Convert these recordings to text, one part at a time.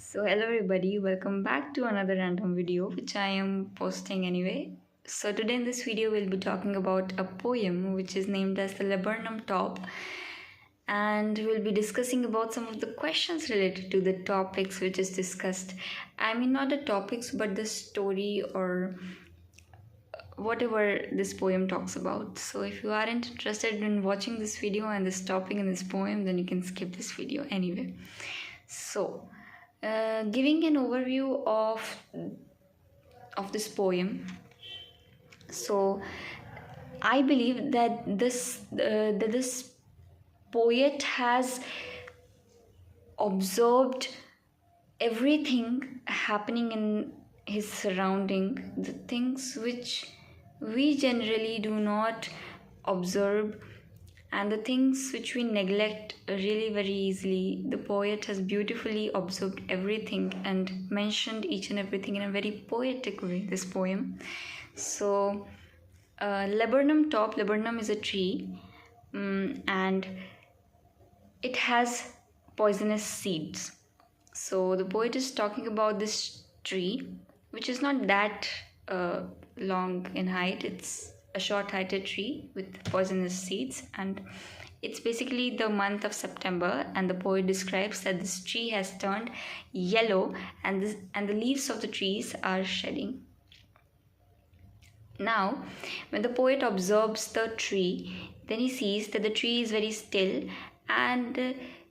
So hello everybody, welcome back to another random video which I am posting anyway. So today in this video we'll be talking about a poem which is named as the Laburnum Top, and we'll be discussing about some of the questions related to the topics which is discussed. I mean, not the topics but the story or whatever this poem talks about. So if you aren't interested in watching this video and this topic in this poem, then you can skip this video anyway. So giving an overview of this poem. So I believe that this poet has observed everything happening in his surrounding, the things which we generally do not observe, and the things which we neglect really very easily. The poet has beautifully observed everything and mentioned each and everything in a very poetic way, this poem. So laburnum top, laburnum is a tree, and it has poisonous seeds. So the poet is talking about this tree, which is not that long in height. It's a short-heighted tree with poisonous seeds, and it's basically the month of September, and the poet describes that this tree has turned yellow, and the leaves of the trees are shedding. Now, when the poet observes the tree, then he sees that the tree is very still and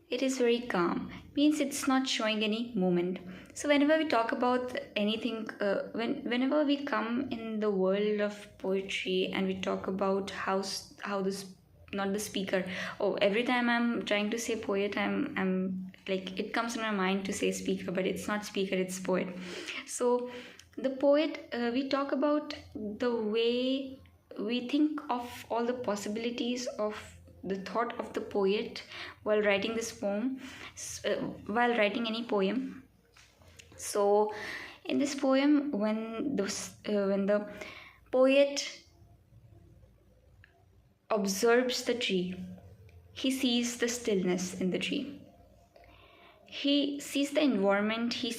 it is very calm. Means it's not showing any movement. So whenever we talk about anything, whenever we come in the world of poetry and we talk about how this, not the speaker. Oh, every time I'm trying to say poet, I'm like, it comes in my mind to say speaker, but it's not speaker, it's poet. So the poet, we talk about the way we think of all the possibilities of the thought of the poet while writing this poem, while writing any poem. So in this poem, when the poet observes the tree, he sees the stillness in the tree. He sees the environment. He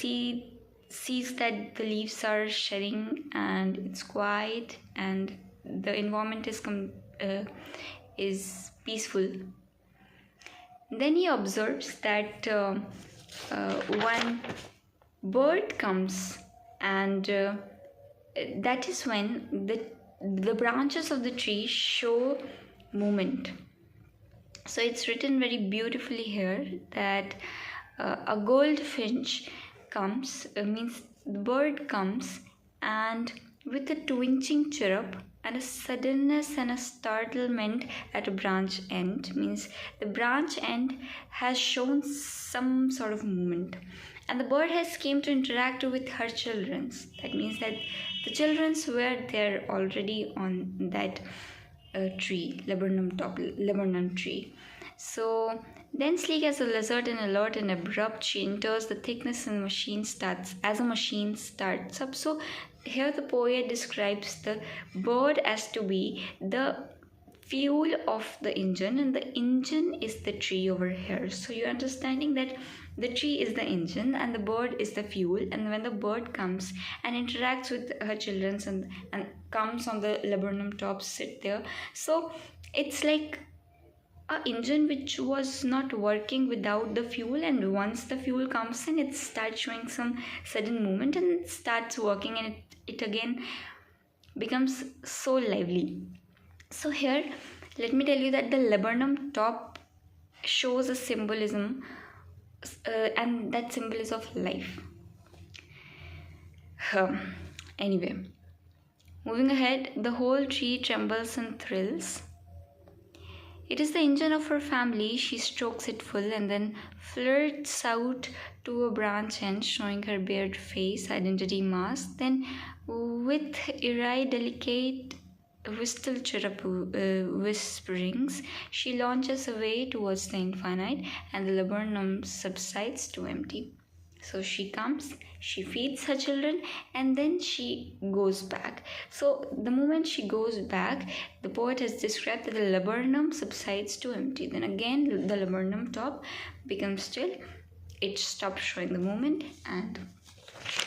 sees that the leaves are shedding and it's quiet and the environment is peaceful. Then he observes that one bird comes, and that is when the branches of the tree show movement. So it's written very beautifully here that a goldfinch comes, means the bird comes, and with a twinching chirrup and a suddenness and a startlement at a branch end, means the branch end has shown some sort of movement, and the bird has came to interact with her childrens. That means that the childrens were there already on that tree, laburnum tree. So then, sleek as a lizard and alert and abrupt, she enters the thickness and machine starts up. So here the poet describes the bird as to be the fuel of the engine, and the engine is the tree over here. So you're understanding that the tree is the engine and the bird is the fuel, and when the bird comes and interacts with her children and comes on the laburnum top, sit there, so it's like a engine which was not working without the fuel, and once the fuel comes in, it starts showing some sudden movement and it starts working, and it again becomes so lively. So here, let me tell you that the laburnum top shows a symbolism, and that symbol is of life. Anyway, moving ahead, the whole tree trembles and thrills. It is the engine of her family. She strokes it full and then flirts out to a branch end, showing her bared face, identity mask. Then, with eerie, delicate whistle chirrup whisperings, she launches away towards the infinite, and the laburnum subsides to empty. So she comes, she feeds her children, and then she goes back. So the moment she goes back, the poet has described that the laburnum subsides to empty. Then again, the laburnum top becomes still, it stopped showing the movement, and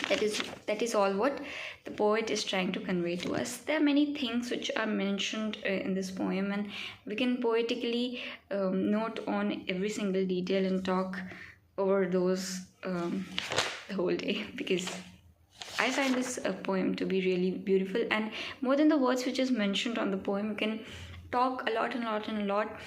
that is all what the poet is trying to convey to us. There are many things which are mentioned in this poem, and we can poetically note on every single detail and talk over those the whole day, because I find this poem to be really beautiful, and more than the words which is mentioned on the poem, you can talk a lot and a lot and a lot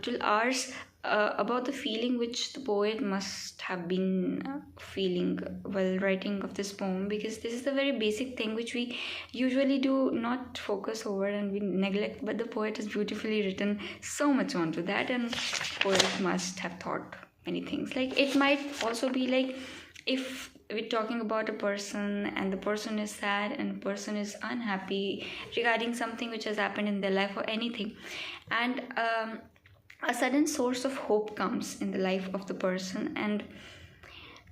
till hours about the feeling which the poet must have been feeling while writing of this poem, because this is the very basic thing which we usually do not focus over and we neglect, but the poet has beautifully written so much onto that, and poet must have thought many things. Like, it might also be like, if we're talking about a person and the person is sad and the person is unhappy regarding something which has happened in their life or anything, and a sudden source of hope comes in the life of the person, and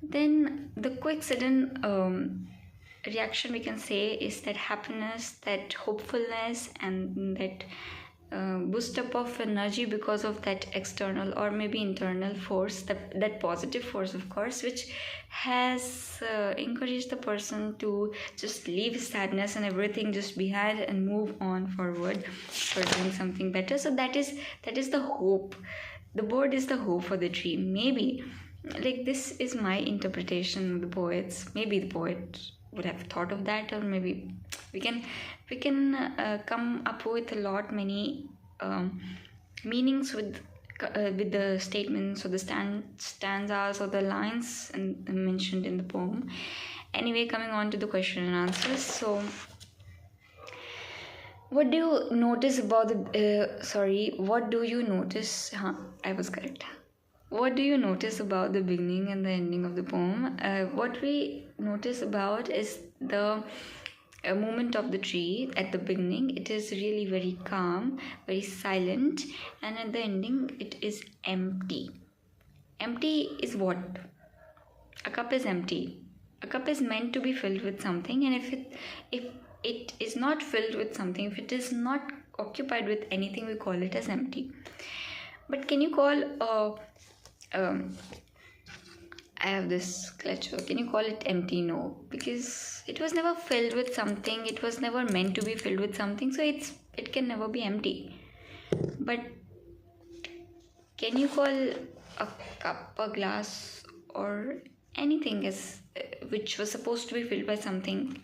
then the quick sudden reaction we can say is that happiness, that hopefulness, and that boost up of energy because of that external or maybe internal force, that positive force, of course, which has encouraged the person to just leave sadness and everything just behind and move on forward for doing something better. So that is the hope. The bird is the hope for the tree. Maybe, like, this is my interpretation of the poets. Maybe the poet would have thought of that, or maybe we can come up with a lot many meanings with the statements or the stanzas or the lines mentioned in the poem. Anyway, coming on to the question and answers. So, what do you notice about the what do you notice? I was correct. What do you notice about the beginning and the ending of the poem? What we notice about is the movement of the tree. At the beginning, it is really very calm, very silent, and at the ending, it is empty. Empty is what? A cup is empty. A cup is meant to be filled with something, and if it is not filled with something, if it is not occupied with anything, we call it as empty. But can you call I have this clutch. Can you call it empty? No, because it was never filled with something. It was never meant to be filled with something, so it can never be empty. But can you call a cup, a glass, or anything as which was supposed to be filled by something,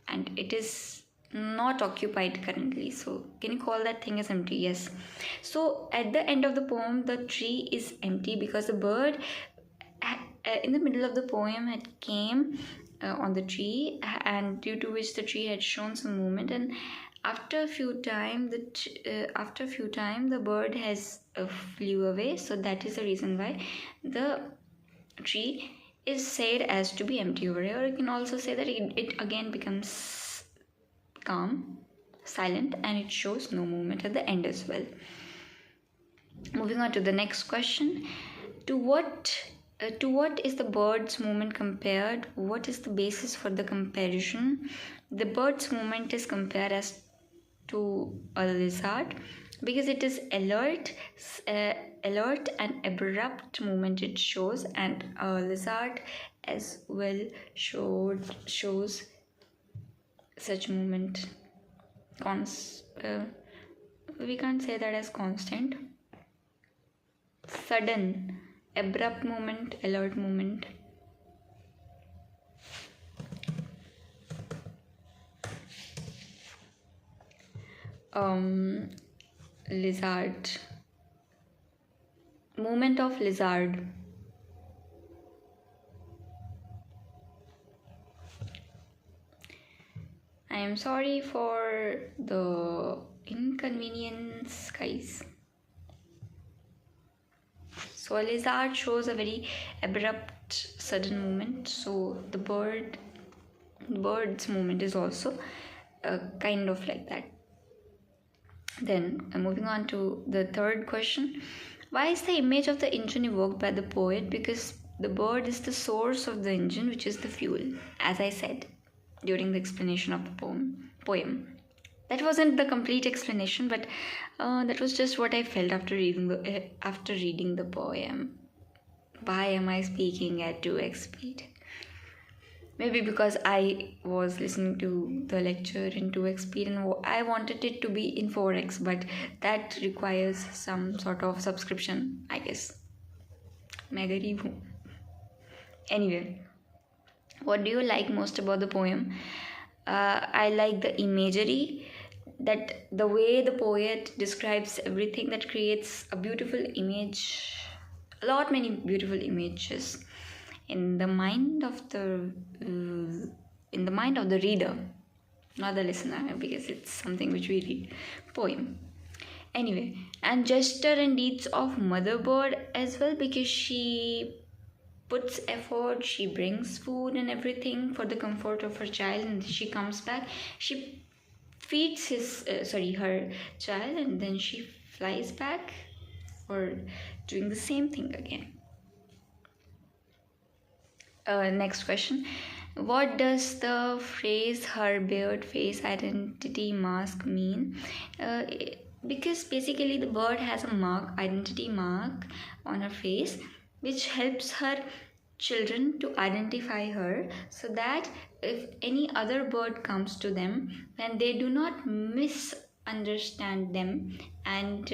and it is not occupied currently? So can you call that thing as empty? Yes. So at the end of the poem, the tree is empty because the bird in the middle of the poem had came on the tree, and due to which the tree had shown some movement, and after a few time the bird has flew away. So that is the reason why the tree is said as to be empty over here. Or you can also say that it again becomes calm, silent, and it shows no movement at the end as well. Moving on to the next question. To what is the bird's movement compared? What is the basis for the comparison? The bird's movement is compared as to a lizard because it is alert and abrupt movement it shows, and a lizard as well shows such movement. We can't say that as constant. Sudden, abrupt movement, alert movement. Lizard. Movement of lizard. I am sorry for the inconvenience, guys. So a lizard shows a very abrupt, sudden movement. So the bird's movement is also kind of like that. Then moving on to the third question. Why is the image of the engine evoked by the poet? Because the bird is the source of the engine, which is the fuel, as I said during the explanation of the poem. That wasn't the complete explanation, but that was just what I felt after reading the poem. why am I speaking at 2x speed? Maybe because I was listening to the lecture in 2x speed and I wanted it to be in 4x, but that requires some sort of subscription, I guess. मैं गरीब हूँ. Anyway, what do you like most about the poem? I like the imagery, that the way the poet describes everything, that creates a beautiful image, many beautiful images in the mind of the reader, not the listener, because it's something which we read. Poem. Anyway, and gesture and deeds of mother bird as well, because she puts effort, she brings food and everything for the comfort of her child, and she comes back, she feeds her child, and then she flies back for doing the same thing again. Next question. What does the phrase her bird face identity mask mean? Because basically the bird has a identity mark on her face, which helps her children to identify her, so that if any other bird comes to them, then they do not misunderstand them and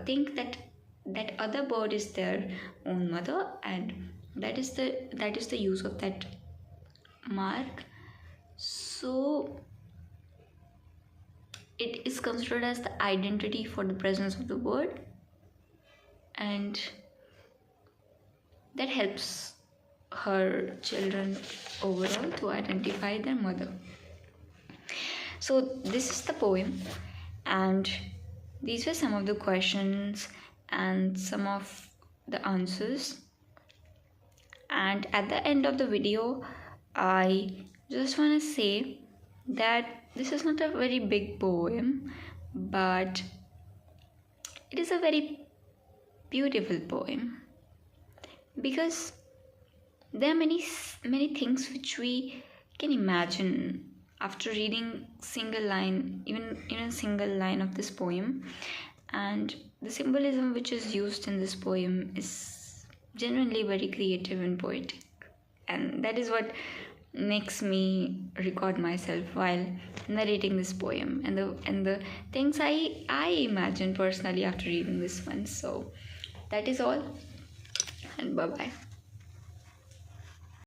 think that that other bird is their own mother, and that is the use of that mark. So it is considered as the identity for the presence of the bird, and that helps her children overall to identify their mother. So this is the poem, and these were some of the questions and some of the answers. And at the end of the video, I just want to say that this is not a very big poem, but it is a very beautiful poem, because there are many things which we can imagine after reading single line, even single line of this poem. And the symbolism which is used in this poem is genuinely very creative and poetic, and that is what makes me record myself while narrating this poem, and the things I imagine personally after reading this one. So that is all, and bye bye.